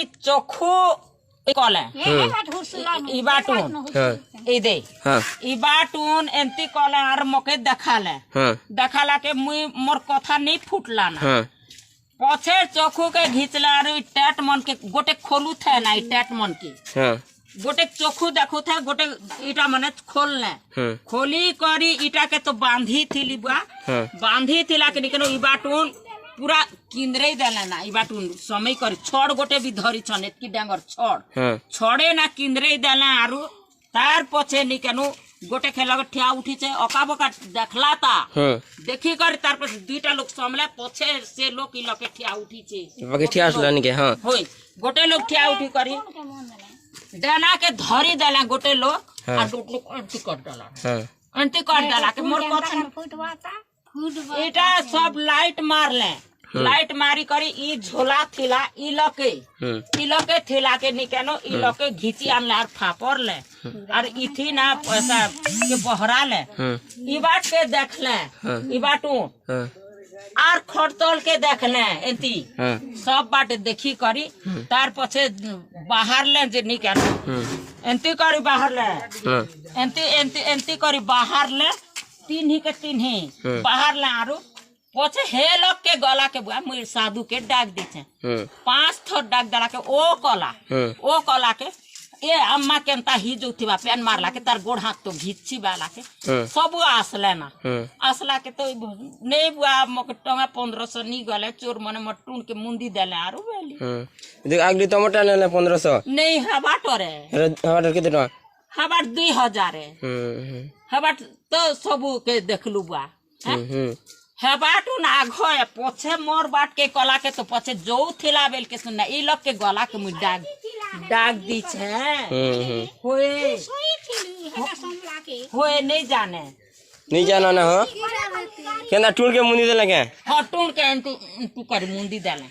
चोखू कले इबाटून इदे इबाटून एंती कले आर मके देखाला के मुई मोर कथा नहीं फुटला ना पछे चोखू के घिचला आर टैट मन के गोटे खोलू थे ना टैट मन की गोटे चोखू देखू थे गोटे इटा मने खोलने खोली करी इटा के तो बांधी थी बुआ बांधी थिला के निकनो इबाटून पूरा किंद्रे देला ना इबाटून समय कर छड़ गोटे भी धरी छन एतकी डांगर छड़ छड़े ना किंद्रे देला आरु तार पछे निकनो गोटे खेला ठिया उठी छे अकाबका देखला ता देखी कर तार पछे दुईटा लोग समले पछे से लोग इ लके ठिया उठी छे बाकी ठिया असलानी के हां होय गोटे लोग ठिया उठी करी देना के धरी देला गोटे लोग आ गोटे लोग अंती कर देला के मोर कथा फुटवाता इटा सब लाइट मारले लाइट मारी करी ई झोला थिला ई लके थिला के निकेनो ई लके घिची आनले आर फापर ले और इथी ना पैसा के बहरा ले ई बाट के देखले ई बाटू आर खड़तल के देखले एंती सब बाट देखी करी तार पछे बाहर ले जे निकेनो एंती करी बाहर ले एंती करी बाहर ले तीन ही बाहर ले आरो पछे हे लोग के गला के बुआ मुई साधु के डाक दी छे 5 थो डाक दला के ओ कला के ए अम्मा केनता ही जोथिबा पेन मारला के तार गोड़ हाथ तो घिची बाला के सब आसले ना आसला के तो नहीं बुआ मक टंगा 1500 नी गले चोर मने मटून के मुंदी देले आरो बेली देख अगली टमाटर ले 1500 नहीं हबाटरे हबाटर कितना हबाट 2000 है हबाट तो सबू के देखलु बुआ हेबाटू ना आघो पछे मोर बाट के कला के तो पछे जो थिला बेल के सुनना ई लोग के गला के मुई डाक दी छे होए नहीं जाना ना हो केना टूल के मुंदी देले के हां टूल के तू कर मुंदी देले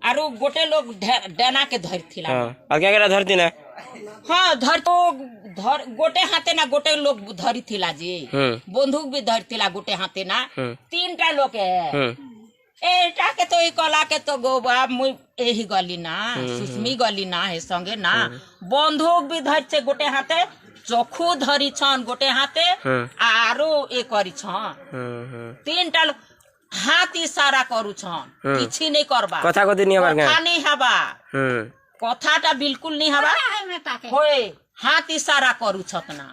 आरो गोटे लोग डेना के धर थिला आ क्या करा धरती ना हाँ धर गोटे हाथे ना गोटे लोग धरी थिला जी बंदूक भी धर थिला गोटे हाथे ना 3टा लोग है एटा के तो ई कला के तो गोबा मुई एही गली ना सुस्मी गली ना है संगे ना बंदूक भी धर छे गोटे हाथे चोखू धरी छन गोटे हाथे आरो ए करी छन 3टा लोग हाथ इशारा करू छन किछि नहीं करबा कथा कथि नहीं हबा कथा नहीं हबा कथाटा बिल्कुल नहीं हबा होए हाथ इशारा करू छतना